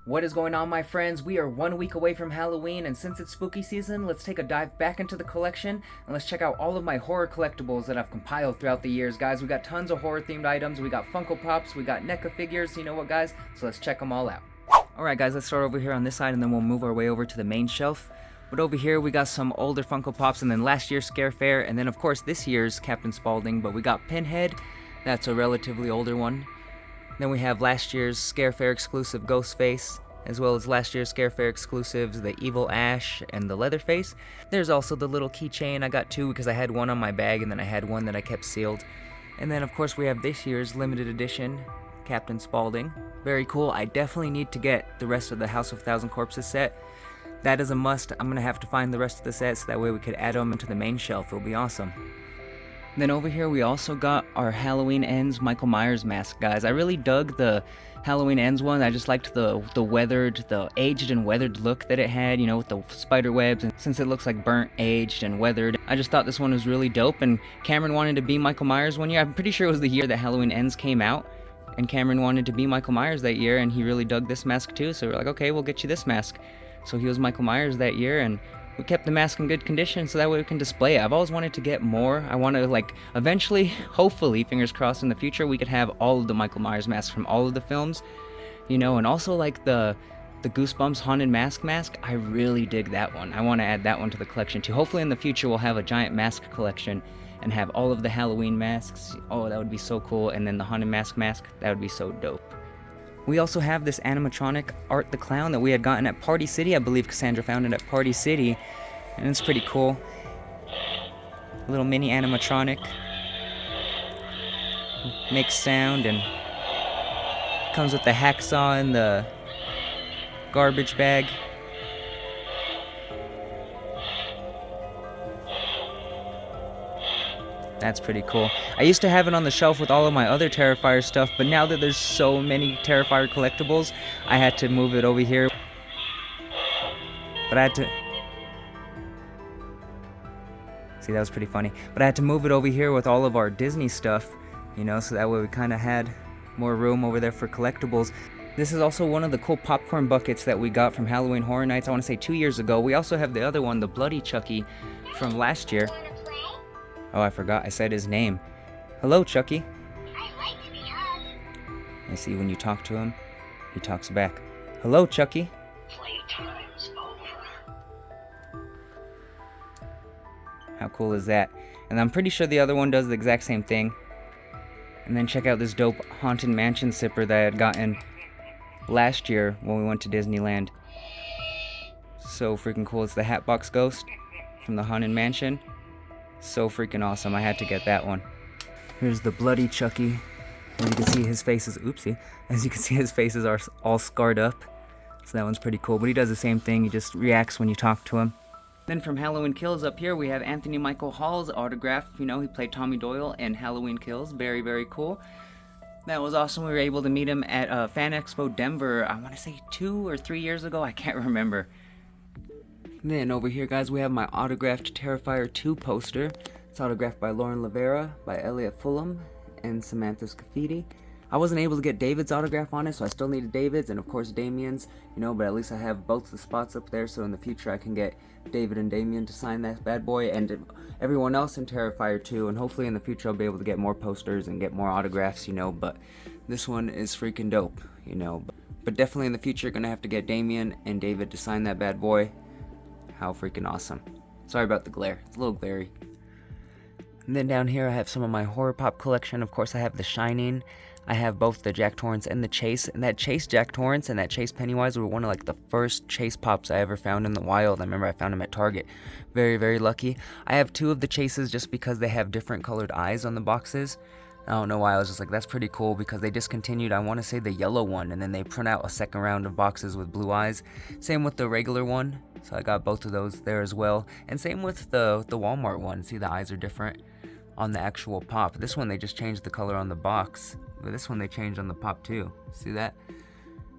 What is going on, my friends? We are 1 week away from Halloween, and since it's spooky season, let's take a dive back into the collection and let's check out all of my horror collectibles that I've compiled throughout the years. Guys, we got tons of horror themed items. We got Funko Pops, we got Neca figures, you know what, guys? So let's check them all out. Alright guys, let's start over here on this side and then we'll move our way over to the main shelf. But over here we got some older Funko Pops, and then last year's Scare Fair, and then of course this year's Captain Spaulding. But we got Pinhead, that's a relatively older one. Then we have last year's Scare Fair exclusive Ghostface, as well as last year's Scare Fair exclusives, the Evil Ash and the Leatherface. There's also the little keychain. I got two because I had one on my bag and then I had one that I kept sealed. And then of course we have this year's limited edition Captain Spaulding. Very cool. I definitely need to get the rest of the House of 1,000 Corpses set. That is a must. I'm going to have to find the rest of the sets so that way we could add them into the main shelf. It'll be awesome. Then over here we also got our Halloween Ends Michael Myers mask, guys. I really dug the Halloween Ends one. I just liked the aged and weathered look that it had, you know, with the spider webs. And since it looks like burnt, aged, and weathered, I just thought this one was really dope. And Cameron wanted to be Michael Myers one year. I'm pretty sure it was the year that Halloween Ends came out. And Cameron wanted to be Michael Myers that year, and he really dug this mask too. So we're like, okay, we'll get you this mask. So he was Michael Myers that year, and we kept the mask in good condition so that way we can display it. I've always wanted to get more. I want to, like, eventually, hopefully, fingers crossed, in the future, we could have all of the Michael Myers masks from all of the films, you know, and also, like, the Goosebumps Haunted Mask. I really dig that one. I want to add that one to the collection, too. Hopefully, in the future, we'll have a giant mask collection and have all of the Halloween masks. Oh, that would be so cool. And then the Haunted Mask, that would be so dope. We also have this animatronic Art the Clown that we had gotten at Party City. I believe Cassandra found it at Party City, and it's pretty cool. A little mini animatronic. Makes sound and comes with the hacksaw and the garbage bag. That's pretty cool. I used to have it on the shelf with all of my other Terrifier stuff, but now that there's so many Terrifier collectibles, I had to move it over here. But I had to... See, that was pretty funny. But I had to move it over here with all of our Disney stuff, you know, so that way we kind of had more room over there for collectibles. This is also one of the cool popcorn buckets that we got from Halloween Horror Nights, I want to say 2 years ago. We also have the other one, the Bloody Chucky, from last year. Oh, I forgot. I said his name. Hello, Chucky. I like to be hugged. I see when you talk to him, he talks back. Hello, Chucky. Playtime's over. How cool is that? And I'm pretty sure the other one does the exact same thing. And then check out this dope Haunted Mansion zipper that I had gotten last year when we went to Disneyland. So freaking cool. It's the Hatbox Ghost from the Haunted Mansion. So freaking awesome. I had to get that one. Here's the Bloody Chucky. As you can see, his face is... Oopsie. As you can see, his faces are all scarred up. So that one's pretty cool. But he does the same thing. He just reacts when you talk to him. Then from Halloween Kills up here, we have Anthony Michael Hall's autograph. You know, he played Tommy Doyle in Halloween Kills. Very, very cool. That was awesome. We were able to meet him at Fan Expo Denver, I want to say 2 or 3 years ago. I can't remember. Then over here, guys, we have my autographed Terrifier 2 poster. It's autographed by Lauren Lavera, by Elliot Fulham, and Samantha Scafidi. I wasn't able to get David's autograph on it, so I still needed David's and of course Damien's, you know, but at least I have both the spots up there, so in the future I can get David and Damien to sign that bad boy, and everyone else in Terrifier 2, and hopefully in the future I'll be able to get more posters and get more autographs, you know, but this one is freaking dope, you know. But definitely in the future gonna have to get Damien and David to sign that bad boy. How freaking awesome. Sorry about the glare. It's a little glary. And then down here I have some of my horror pop collection. Of course I have the Shining. I have both the Jack Torrance and the Chase. And that Chase Jack Torrance and that Chase Pennywise were one of like the first Chase pops I ever found in the wild. I remember I found them at Target. Very, very lucky. I have 2 of the Chases just because they have different colored eyes on the boxes. I don't know why. I was just like, that's pretty cool, because they discontinued, I want to say, the yellow one, and then they print out a second round of boxes with blue eyes. Same with the regular one, so I got both of those there as well. And same with the Walmart one. See, the eyes are different on the actual pop. This one they just changed the color on the box, but this one they changed on the pop too. See that?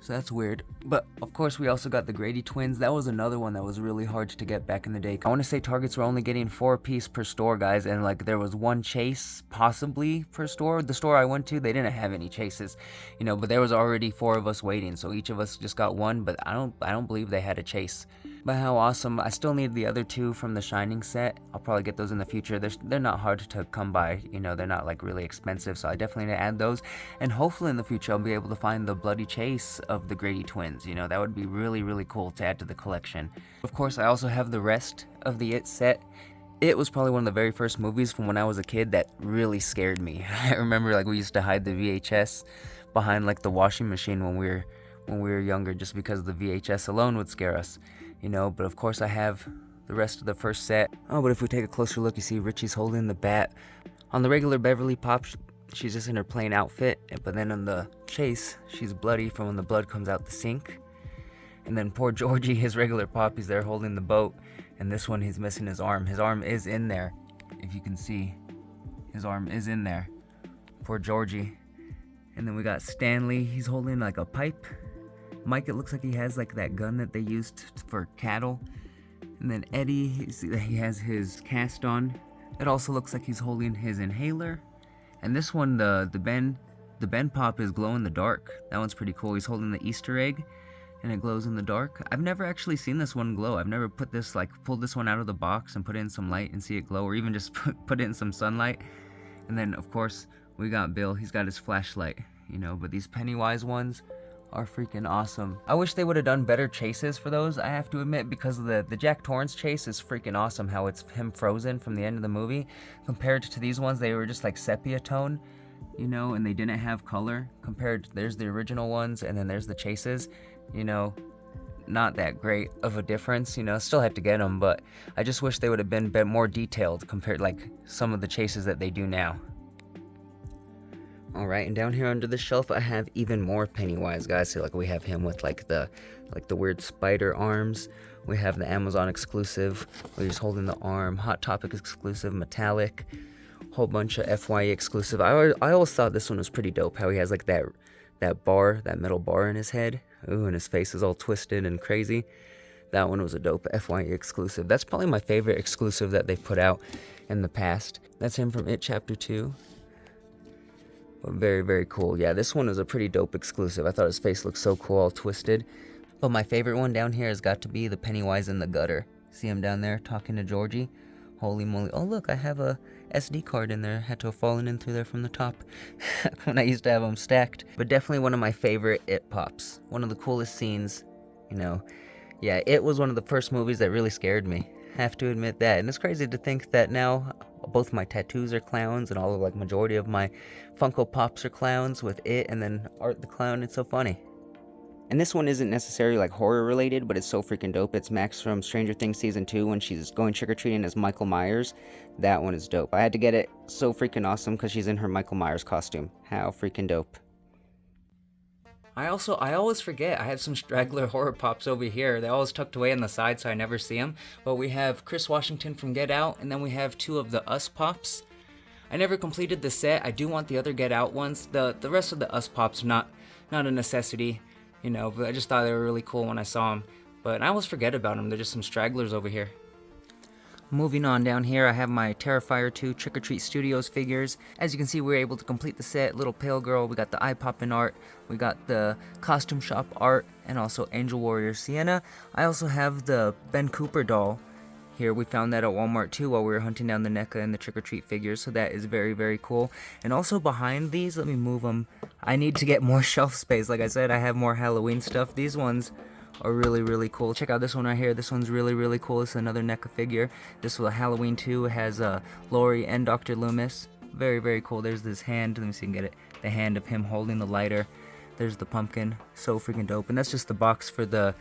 So that's weird. But of course we also got the Grady twins. That was another one that was really hard to get back in the day. I want to say Targets were only getting 4 apiece per store, guys, and like there was one chase possibly per store. The store I went to, they didn't have any chases, you know, but there was already 4 of us waiting, so each of us just got one, but I don't believe they had a chase. But how awesome. I still need the other 2 from the Shining set. I'll probably get those in the future. They're not hard to come by, you know, they're not like really expensive, so I definitely need to add those. And hopefully in the future I'll be able to find the bloody chase of the Grady twins. You know, that would be really, really cool to add to the collection. Of course, I also have the rest of the It set. It was probably one of the very first movies from when I was a kid that really scared me. I remember like we used to hide the VHS behind like the washing machine when we were younger, just because the VHS alone would scare us, you know. But of course I have the rest of the first set. Oh, but if we take a closer look, you see Richie's holding the bat. On the regular Beverly Pop, she's just in her plain outfit, but then on the chase, she's bloody from when the blood comes out the sink. And then poor Georgie, his regular Pop, he's there holding the boat, and this one he's missing his arm. His arm is in there, if you can see. His arm is in there. Poor Georgie. And then we got Stanley, he's holding like a pipe. Mike, it looks like he has like that gun that they used for cattle. And then Eddie, he has his cast on. It also looks like he's holding his inhaler. And this one, the Ben Pop is glow in the dark. That one's pretty cool. He's holding the Easter egg, and it glows in the dark. I've never actually seen this one glow. I've never pulled this one out of the box and put it in some light and see it glow, or even just put it in some sunlight. And then of course we got Bill. He's got his flashlight, you know. But these Pennywise ones are freaking awesome. I wish they would have done better chases for those, I have to admit, because the Jack Torrance chase is freaking awesome, how it's him frozen from the end of the movie. Compared to these ones, they were just like sepia tone, you know, and they didn't have color. There's the original ones, and then there's the chases, you know. Not that great of a difference, you know. Still had to get them, but I just wish they would have been a bit more detailed compared like some of the chases that they do now. Alright, and down here under the shelf I have even more Pennywise, guys. So like we have him with like the weird spider arms. We have the Amazon exclusive where he's holding the arm, Hot Topic exclusive, metallic, whole bunch of FYE exclusive. I always thought this one was pretty dope, how he has like that metal bar in his head. Ooh, and his face is all twisted and crazy. That one was a dope FYE exclusive. That's probably my favorite exclusive that they've put out in the past. That's him from It Chapter 2. But very, very cool. Yeah, this one was a pretty dope exclusive. I thought his face looked so cool, all twisted. But my favorite one down here has got to be the Pennywise in the gutter. See him down there talking to Georgie? Holy moly. Oh, look, I have a SD card in there. Had to have fallen in through there from the top when I used to have them stacked. But definitely one of my favorite It Pops. One of the coolest scenes, you know. Yeah, It was one of the first movies that really scared me. Have to admit that. And it's crazy to think that now both my tattoos are clowns, and all of like majority of my Funko Pops are clowns with It and then Art the Clown. It's so funny. And this one isn't necessarily like horror related, but it's so freaking dope. It's Max from Stranger Things Season 2 when she's going trick-or-treating as Michael Myers. That one is dope. I had to get it. So freaking awesome because she's in her Michael Myers costume. How freaking dope. I always forget, I have some straggler horror pops over here. They're always tucked away on the side so I never see them. But we have Chris Washington from Get Out, and then we have 2 of the Us Pops. I never completed the set. I do want the other Get Out ones. The rest of the Us Pops, not a necessity, you know, but I just thought they were really cool when I saw them. But I always forget about them. They're just some stragglers over here. Moving on down here, I have my Terrifier 2 Trick or Treat Studios figures. As you can see, we were able to complete the set. Little Pale Girl, we got the Eye Poppin' art, we got the Costume Shop art, and also Angel Warrior Sienna. I also have the Ben Cooper doll here. We found that at Walmart too while we were hunting down the NECA and the Trick or Treat figures, so that is very, very cool. And also behind these, let me move them. I need to get more shelf space. Like I said, I have more Halloween stuff. These ones are really, really cool. Check out this one right here. This one's really, really cool. It's another NECA figure. This was a Halloween 2. It has Laurie and Dr. Loomis. Very, very cool. There's this hand. Let me see if I can get it. The hand of him holding the lighter. There's the pumpkin. So freaking dope. And that's just the box for the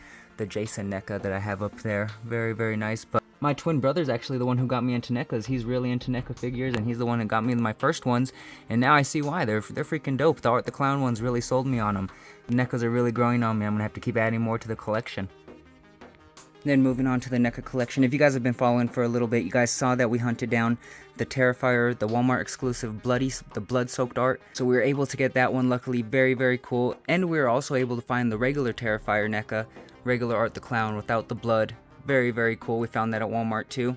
Jason NECA that I have up there. Very, very nice. But my twin brother's actually the one who got me into NECAs. He's really into NECA figures, and he's the one that got me my first ones. And now I see why. They're freaking dope. The Art the Clown ones really sold me on them. The NECAs are really growing on me. I'm going to have to keep adding more to the collection. Then moving on to the NECA collection. If you guys have been following for a little bit, you guys saw that we hunted down the Terrifier, the Walmart exclusive the blood-soaked art. So we were able to get that one, luckily. Very, very cool. And we were also able to find the regular Terrifier NECA, regular Art the Clown without the blood. Very, very cool. We found that at Walmart too.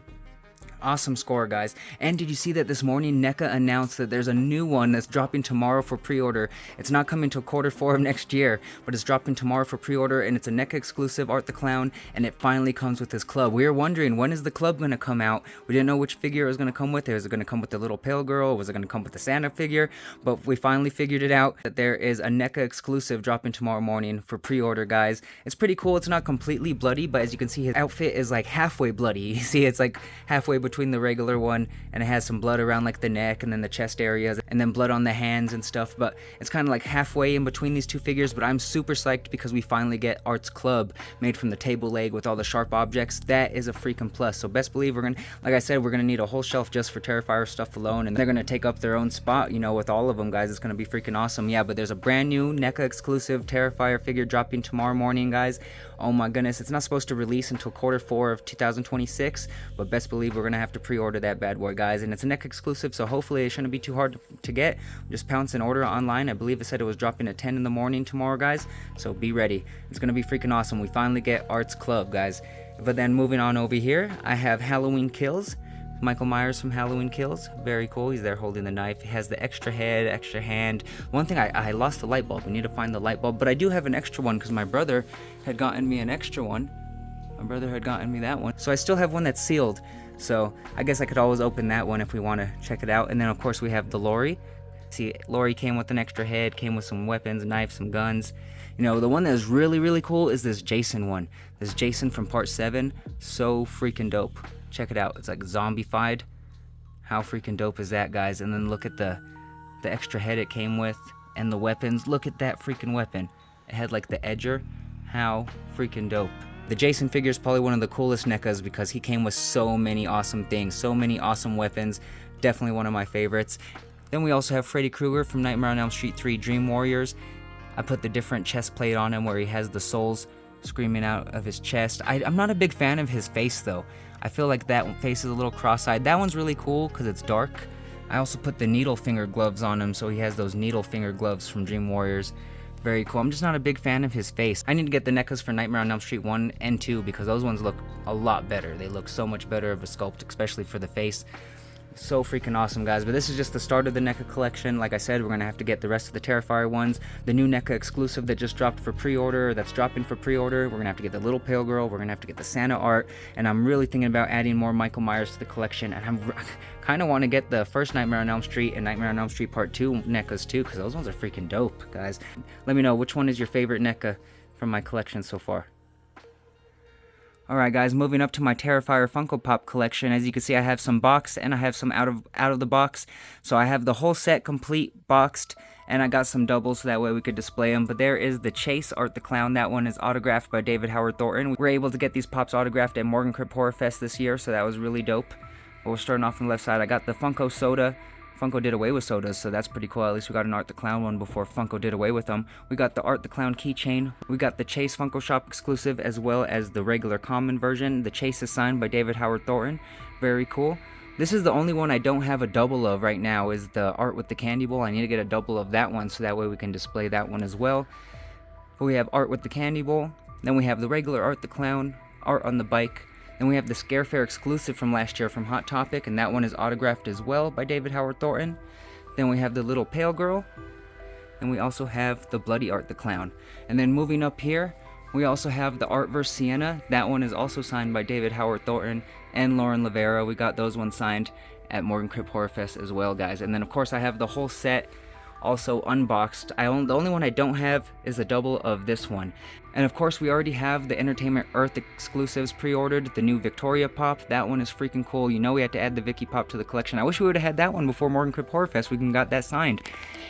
Awesome score, guys. And did you see that this morning NECA announced that there's a new one that's dropping tomorrow for pre-order? It's not coming till Q4 of next year, but it's dropping tomorrow for pre-order, and it's a NECA exclusive Art the Clown, and it finally comes with this club. We were wondering, when is the club going to come out? We didn't know which figure it was going to come with. Was it going to come with the little pale girl? Was it going to come with the Santa figure? But we finally figured it out, that there is a NECA exclusive dropping tomorrow morning for pre-order, guys. It's pretty cool. It's not completely bloody, but as you can see, his outfit is like halfway bloody. You see, it's like halfway between the regular one, and it has some blood around like the neck and then the chest areas, and then blood on the hands and stuff, but it's kind of like halfway in between these two figures. But I'm super psyched because we finally get Art's club made from the table leg with all the sharp objects. That is a freaking plus. So best believe we're gonna, like I said, we're gonna need a whole shelf just for Terrifier stuff alone, and they're gonna take up their own spot, you know, with all of them, guys. It's gonna be freaking awesome. Yeah, but there's a brand new NECA exclusive Terrifier figure dropping tomorrow morning, guys. Oh my goodness, it's not supposed to release until Q4 of 2026, but best believe we're gonna have to pre-order that bad boy, guys. And it's a NECA exclusive, so hopefully it shouldn't be too hard to get. Just pounce and order online. I believe it said it was dropping at 10 in the morning tomorrow, guys, so be ready. It's gonna be freaking awesome. We finally get Art's club, guys. But then moving on over here, I have Halloween Kills. Michael Myers from Halloween Kills. Very cool. He's there holding the knife. He has the extra head, extra hand. One thing, I lost the light bulb. We need to find the light bulb, but I do have an extra one because my brother had gotten me an extra one. My brother had gotten me that one, so I still have one that's sealed. So I guess I could always open that one if we want to check it out. And then of course we have the Lori. See, Lori came with an extra head, came with some weapons, knives, some guns. You know, the one that is really, really cool is this Jason one. This Jason from part 7. So freaking dope. Check it out. It's like zombified. How freaking dope is that, guys? And then look at the extra head it came with and the weapons. Look at that freaking weapon. It had like the edger. How freaking dope. The Jason figure is probably one of the coolest NECAs because he came with so many awesome things, so many awesome weapons. Definitely one of my favorites. Then we also have Freddy Krueger from Nightmare on Elm Street 3 Dream Warriors. I put the different chest plate on him where he has the souls screaming out of his chest. I'm not a big fan of his face though. I feel like that face is a little cross-eyed. That one's really cool because it's dark. I also put the needle finger gloves on him, so he has those needle finger gloves from Dream Warriors. Very cool. I'm just not a big fan of his face. I need to get the NECAs for Nightmare on Elm Street 1 and 2 because those ones look a lot better. They look so much better of a sculpt, especially for the face. So freaking awesome, guys. But this is just the start of the NECA collection. Like I said, we're going to have to get the rest of the Terrifier ones. The new NECA exclusive that just dropped for pre-order, that's dropping for pre-order. We're going to have to get the little pale girl. We're going to have to get the Santa art. And I'm really thinking about adding more Michael Myers to the collection. And I kind of want to get the first Nightmare on Elm Street and Nightmare on Elm Street Part 2 NECAs too, because those ones are freaking dope, guys. Let me know, which one is your favorite NECA from my collection so far? Alright guys, moving up to my Terrifier Funko Pop collection. As you can see, I have some boxed and I have some out of the box. So I have the whole set complete boxed, and I got some doubles so that way we could display them. But there is the Chase Art the Clown. That one is autographed by David Howard Thornton. We were able to get these pops autographed at Morgan Crypt Horror Fest this year, so that was really dope. But we're starting off on the left side. I got the Funko Soda. Funko did away with sodas, so that's pretty cool. At least we got an Art the Clown one before Funko did away with them. We got the Art the Clown keychain. We got the Chase Funko Shop exclusive as well as the regular common version. The Chase is signed by David Howard Thornton. Very cool. This is the only one I don't have a double of right now, is the Art with the Candy Bowl. I need to get a double of that one so that way we can display that one as well. But we have Art with the Candy Bowl. Then we have the regular Art the Clown, Art on the bike. Then we have the Scare Fair exclusive from last year from Hot Topic, and that one is autographed as well by David Howard Thornton. Then we have the little pale girl. And we also have the Bloody Art the Clown. And then moving up here, we also have the Art vs. Sienna. That one is also signed by David Howard Thornton and Lauren Lavera. We got those ones signed at Morgan Crypt Horror Fest as well, guys. And then of course I have the whole set also unboxed. The only one I don't have is a double of this one. And of course we already have the Entertainment Earth exclusives pre-ordered, the new Victoria Pop. That one is freaking cool. You know we had to add the Vicky Pop to the collection. I wish we would have had that one before Morgan Crypt Horror Fest. We can got that signed.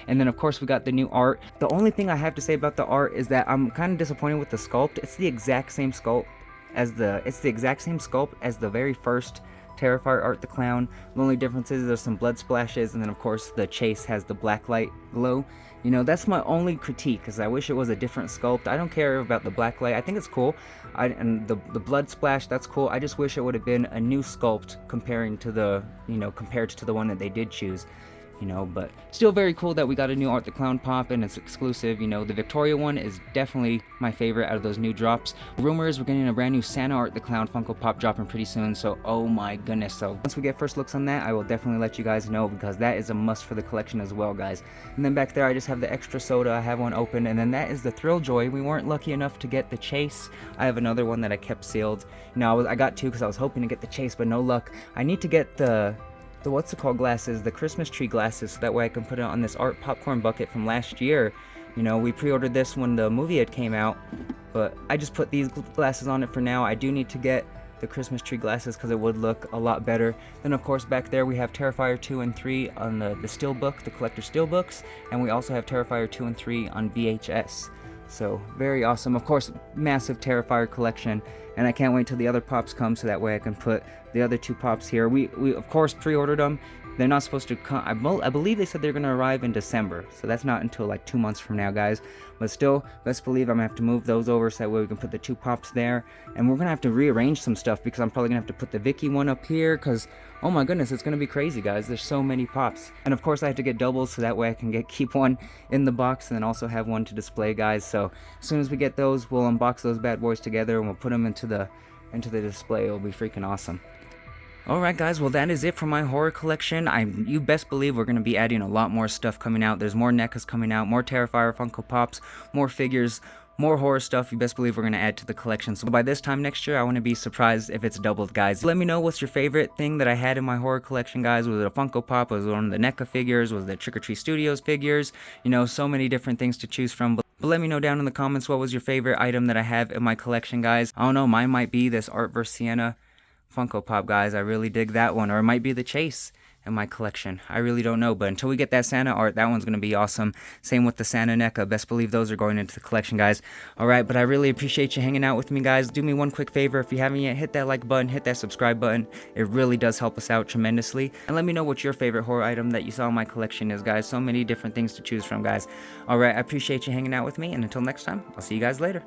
And then of course we got the new art. The only thing I have to say about the art is that I'm kind of disappointed with the sculpt. It's the exact same sculpt as the very first Terrifier Art the Clown. The only difference is there's some blood splashes, and then of course the chase has the black light glow. You know, that's my only critique, because I wish it was a different sculpt. I don't care about the black light. I think it's cool. And the blood splash, that's cool. I just wish it would have been a new sculpt compared to the one that they did choose. You know, but still very cool that we got a new Art the Clown pop, and it's exclusive. You know, the Victoria one is definitely my favorite out of those new drops. Rumor is we're getting a brand new Santa Art the Clown Funko Pop dropping pretty soon, so oh my goodness. So once we get first looks on that, I will definitely let you guys know, because that is a must for the collection as well, guys. And then back there I just have the extra soda. I have one open, and then that is the Thrill Joy. We weren't lucky enough to get the chase. I have another one that I kept sealed. You know, I got two because I was hoping to get the chase, but no luck. I need to get the what's it called glasses, the Christmas tree glasses, so that way I can put it on this art popcorn bucket from last year. You know, we pre-ordered this when the movie had came out, but I just put these glasses on it for now. I do need to get the Christmas tree glasses because it would look a lot better. Then of course back there we have Terrifier 2 and 3 on the steelbook, the collector steelbooks, and we also have Terrifier 2 and 3 on VHS. So very awesome. Of course, massive Terrifier collection, and I can't wait till the other pops come so that way I can put the other two pops here. We of course pre-ordered them. They're not supposed to come. I believe they said they're going to arrive in December, so that's not until like 2 months from now, guys. But still, best believe I'm going to have to move those over so that way we can put the two pops there. And we're going to have to rearrange some stuff, because I'm probably going to have to put the Vicky one up here, because oh my goodness, it's going to be crazy, guys. There's so many pops. And of course I have to get doubles so that way I can keep one in the box and then also have one to display, guys. So as soon as we get those, we'll unbox those bad boys together and we'll put them into the display. It'll be freaking awesome. Alright guys, well that is it for my horror collection. You best believe we're going to be adding a lot more stuff coming out. There's more NECAs coming out, more Terrifier Funko Pops, more figures, more horror stuff. You best believe we're going to add to the collection. So by this time next year, I want to be surprised if it's doubled, guys. Let me know what's your favorite thing that I had in my horror collection, guys. Was it a Funko Pop? Was it one of the NECA figures? Was it Trick or Treat Studios figures? You know, so many different things to choose from. But let me know down in the comments what was your favorite item that I have in my collection, guys. I don't know, mine might be this Art vs. Sienna Funko Pop, guys. I really dig that one. Or it might be the Chase in my collection. I really don't know, but until we get that Santa art, that one's going to be awesome. Same with the Santa NECA. Best believe those are going into the collection, guys. Alright, but I really appreciate you hanging out with me, guys. Do me one quick favor. If you haven't yet, hit that like button, hit that subscribe button. It really does help us out tremendously. And let me know what your favorite horror item that you saw in my collection is, guys. So many different things to choose from, guys. Alright, I appreciate you hanging out with me, and until next time, I'll see you guys later.